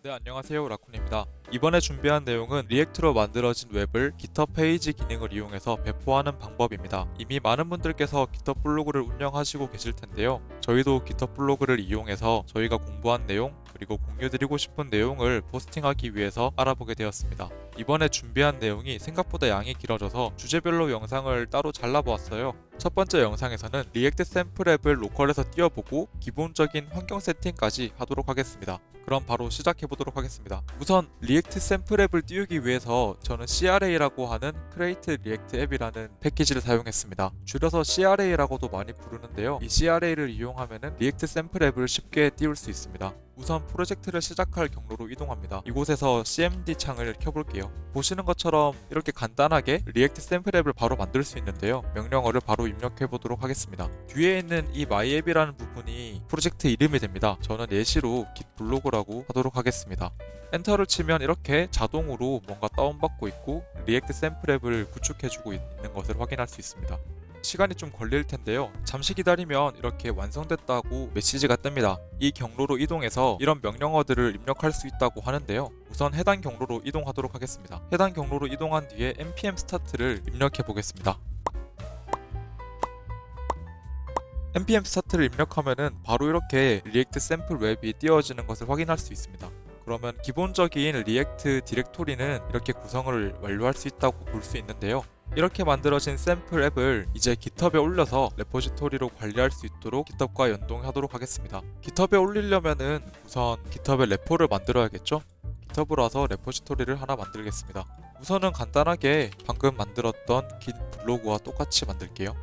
네, 안녕하세요. 라쿤입니다. 이번에 준비한 내용은 리액트로 만들어진 웹을 GitHub 페이지 기능을 이용해서 배포하는 방법입니다. 이미 많은 분들께서 GitHub 블로그를 운영하시고 계실 텐데요. 저희도 GitHub 블로그를 이용해서 저희가 공부한 내용 그리고 공유드리고 싶은 내용을 포스팅하기 위해서 알아보게 되었습니다. 이번에 준비한 내용이 생각보다 양이 길어져서 주제별로 영상을 따로 잘라보았어요. 첫 번째 영상에서는 리액트 샘플 앱을 로컬에서 띄워보고 기본적인 환경 세팅까지 하도록 하겠습니다. 그럼 바로 시작해보도록 하겠습니다. 우선 리액트 샘플 앱을 띄우기 위해서 저는 CRA라고 하는 Create React App이라는 패키지를 사용했습니다. 줄여서 CRA라고도 많이 부르는데요. 이 CRA를 이용하면 리액트 샘플 앱을 쉽게 띄울 수 있습니다. 우선 프로젝트를 시작할 경로로 이동합니다. 이곳에서 CMD 창을 켜볼게요. 보시는 것처럼 이렇게 간단하게 리액트 샘플 앱을 바로 만들 수 있는데요. 명령어를 바로 입력해 보도록 하겠습니다. 뒤에 있는 이 myApp이라는 부분이 프로젝트 이름이 됩니다. 저는 예시로 git 블로그라고 하도록 하겠습니다. 엔터를 치면 이렇게 자동으로 뭔가 다운받고 있고 리액트 샘플 앱을 구축해주고 있는 것을 확인할 수 있습니다. 시간이 좀 걸릴 텐데요. 잠시 기다리면 이렇게 완성됐다고 메시지가 뜹니다. 이 경로로 이동해서 이런 명령어들을 입력할 수 있다고 하는데요. 우선 해당 경로로 이동하도록 하겠습니다. 해당 경로로 이동한 뒤에 npm start를 입력해 보겠습니다. npm start를 입력하면은 바로 이렇게 리액트 샘플 웹이 띄워지는 것을 확인할 수 있습니다. 그러면 기본적인 리액트 디렉토리는 이렇게 구성을 완료할 수 있다고 볼 수 있는데요. 이렇게 만들어진 샘플 앱을 이제 GitHub에 올려서 레포지토리로 관리할 수 있도록 GitHub과 연동하도록 하겠습니다. GitHub에 올리려면은 우선 GitHub에 레포를 만들어야겠죠? GitHub으로 와서 레포지토리를 하나 만들겠습니다. 우선은 간단하게 방금 만들었던 git 블로그와 똑같이 만들게요.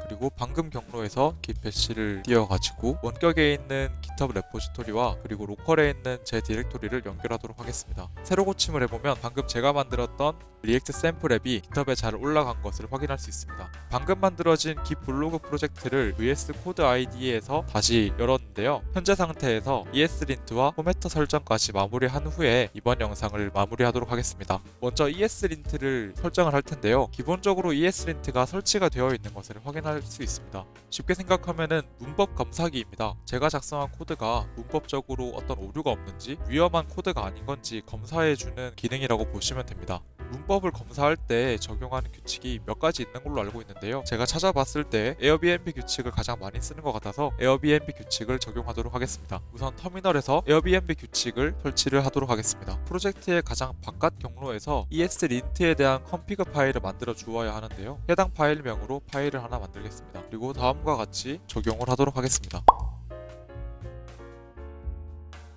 그리고 방금 경로에서 git 배시를 띄워가지고 원격에 있는 GitHub 레포지토리와 그리고 로컬에 있는 제 디렉토리를 연결하도록 하겠습니다. 새로 고침을 해보면 방금 제가 만들었던 리액트 샘플 앱이 GitHub에 잘 올라간 것을 확인할 수 있습니다. 방금 만들어진 git 블로그 프로젝트를 VS 코드 IDE에서 다시 열었는데요. 현재 상태에서 ESLint와 포매터 설정까지 마무리한 후에 이번 영상을 마무리하도록 하겠습니다. 먼저 ESLint를 설정을 할 텐데요. 기본적으로 ESLint가 설치가 되어 있는 것을 확인할 수 있습니다. 쉽게 생각하면은 문법 검사기입니다. 제가 작성한 코드가 문법적으로 어떤 오류가 없는지 위험한 코드가 아닌 건지 검사해주는 기능이라고 보시면 됩니다. 문법을 검사할 때 적용하는 규칙이 몇 가지 있는 걸로 알고 있는데요. 제가 찾아봤을 때 에어비앤비 규칙을 가장 많이 쓰는 것 같아서 에어비앤비 규칙을 적용하도록 하겠습니다. 우선 터미널에서 에어비앤비 규칙을 설치를 하도록 하겠습니다. 프로젝트의 가장 바깥 경로에서 ESLint에 대한 컴피그 파일을 만들어 주어야 하는데요. 해당 파일명으로 파일을 하나 만들겠습니다. 그리고 다음과 같이 적용을 하도록 하겠습니다.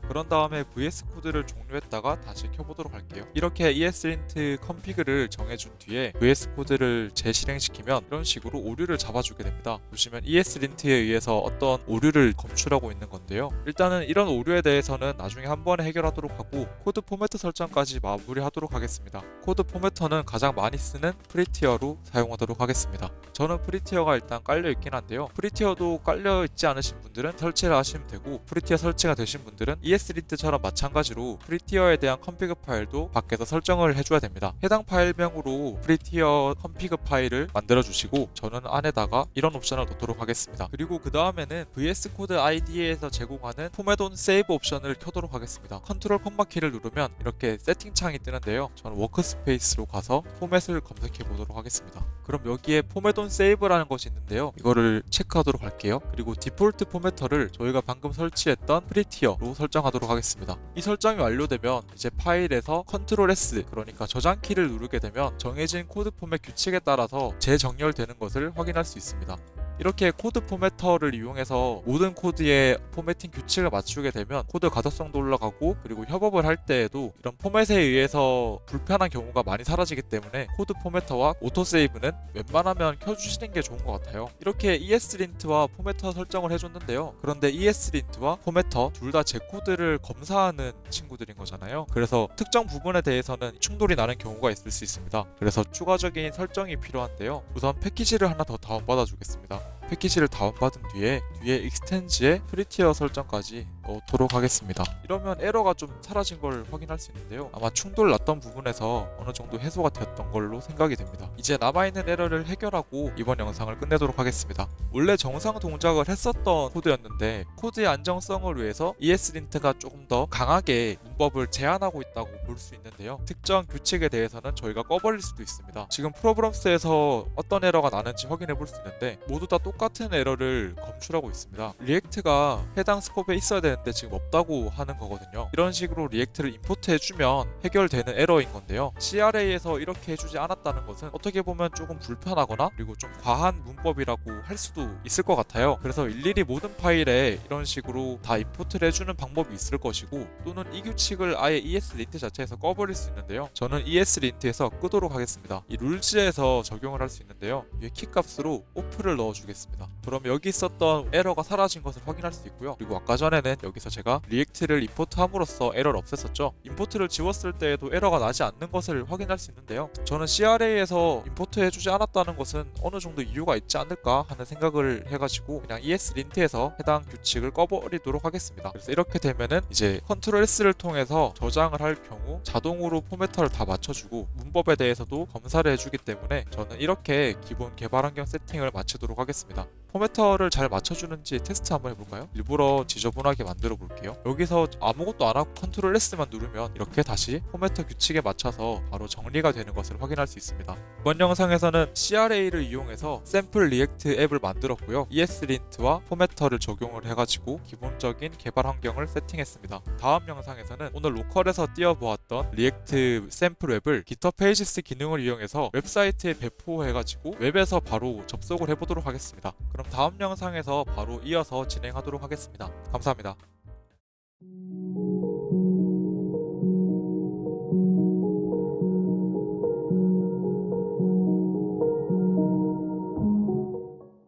그런 다음에 VS 코드를 종료했다가 다시 켜보도록 할게요. 이렇게 ESLint 컴피그를 정해준 뒤에 VS 코드를 재실행시키면 이런 식으로 오류를 잡아주게 됩니다. 보시면 ESLint에 의해서 어떤 오류를 검출하고 있는 건데요. 일단은 이런 오류에 대해서는 나중에 한 번에 해결하도록 하고 코드 포매터 설정까지 마무리하도록 하겠습니다. 코드 포매터는 가장 많이 쓰는 프리티어로 사용하도록 하겠습니다. 저는 프리티어가 일단 깔려있긴 한데요. 프리티어도 깔려있지 않으신 분들은 설치를 하시면 되고 프리티어 설치가 되신 분들은 ESLint처럼 마찬가지로 프리티어에 대한 컴피그 파일도 밖에서 설정을 해줘야 됩니다. 해당 파일명으로 프리티어 컴피그 파일을 만들어 주시고 저는 안에다가 이런 옵션을 넣도록 하겠습니다. 그리고 그 다음에는 VS 코드 IDE에서 제공하는 포맷 온 세이브 옵션을 켜도록 하겠습니다. 컨트롤 콤마 키를 누르면 이렇게 세팅 창이 뜨는데요. 저는 워크스페이스로 가서 포맷을 검색해 보도록 하겠습니다. 그럼 여기에 포맷 온 세이브라는 것이 있는데요. 이거를 체크하도록 할게요. 그리고 디폴트 포매터를 저희가 방금 설치했던 프리티어로 설정하도록 하겠습니다. 이 설정이 완료되면 이제 파일에서 컨트롤 S 그러니까 저장키를 누르게 되면 정해진 코드 포맷 규칙에 따라서 재정렬되는 것을 확인할 수 있습니다. 이렇게 코드 포매터를 이용해서 모든 코드의 포매팅 규칙을 맞추게 되면 코드 가독성도 올라가고 그리고 협업을 할 때에도 이런 포맷에 의해서 불편한 경우가 많이 사라지기 때문에 코드 포매터와 오토세이브는 웬만하면 켜주시는 게 좋은 것 같아요. 이렇게 ESLint와 포매터 설정을 해줬는데요. 그런데 ESLint와 포매터 둘 다 제 코드를 검사하는 친구들인 거잖아요. 그래서 특정 부분에 대해서는 충돌이 나는 경우가 있을 수 있습니다. 그래서 추가적인 설정이 필요한데요. 우선 패키지를 하나 더 다운받아 주겠습니다. 패키지를 다운받은 뒤에 익스텐즈에 프리티어 설정까지 넣도록 하겠습니다. 이러면 에러가 좀 사라진 걸 확인할 수 있는데요. 아마 충돌 났던 부분에서 어느 정도 해소가 되었던 걸로 생각이 됩니다. 이제 남아있는 에러를 해결하고 이번 영상을 끝내도록 하겠습니다. 원래 정상 동작을 했었던 코드였는데 코드의 안정성을 위해서 ESLint가 조금 더 강하게 문법을 제한하고 있다고 볼 수 있는데요. 특정 규칙에 대해서는 저희가 꺼버릴 수도 있습니다. 지금 프로브럼스에서 어떤 에러가 나는지 확인해 볼 수 있는데 모두 다 똑같은 에러를 검출하고 있습니다. 리액트가 해당 스코프에 있어야 되는데 지금 없다고 하는 거거든요. 이런 식으로 리액트를 임포트 해주면 해결되는 에러인 건데요. CRA에서 이렇게 해주지 않았다는 것은 어떻게 보면 조금 불편하거나 그리고 좀 과한 문법이라고 할 수도 있을 것 같아요. 그래서 일일이 모든 파일에 이런 식으로 다 임포트를 해주는 방법이 있을 것이고 또는 이 규칙을 아예 ESLint 자체에서 꺼버릴 수 있는데요. 저는 ESLint에서 끄도록 하겠습니다. 이 룰즈에서 적용을 할 수 있는데요. 위에 키 값으로 오프를 넣어주겠습니다. 그럼 여기 있었던 에러가 사라진 것을 확인할 수 있고요. 그리고 아까 전에는 여기서 제가 리액트를 임포트함으로써 에러를 없앴었죠. 임포트를 지웠을 때에도 에러가 나지 않는 것을 확인할 수 있는데요. 저는 CRA에서 임포트 해주지 않았다는 것은 어느 정도 이유가 있지 않을까 하는 생각을 해가지고 그냥 ESLint에서 해당 규칙을 꺼버리도록 하겠습니다. 그래서 이렇게 되면은 이제 컨트롤 S를 통해서 저장을 할 경우 자동으로 포매터를 다 맞춰주고 문법에 대해서도 검사를 해주기 때문에 저는 이렇게 기본 개발 환경 세팅을 마치도록 하겠습니다. 포매터를 잘 맞춰주는지 테스트 한번 해볼까요? 일부러 지저분하게 만들어 볼게요. 여기서 아무것도 안 하고 컨트롤 S만 누르면 이렇게 다시 포매터 규칙에 맞춰서 바로 정리가 되는 것을 확인할 수 있습니다. 이번 영상에서는 CRA를 이용해서 샘플 리액트 앱을 만들었고요. ESLint와 포매터를 적용을 해가지고 기본적인 개발 환경을 세팅했습니다. 다음 영상에서는 오늘 로컬에서 띄워보았던 리액트 샘플 웹을 GitHub Pages 기능을 이용해서 웹사이트에 배포해가지고 웹에서 바로 접속을 해보도록 하겠습니다. 그럼 다음 영상에서 바로 이어서 진행하도록 하겠습니다. 감사합니다.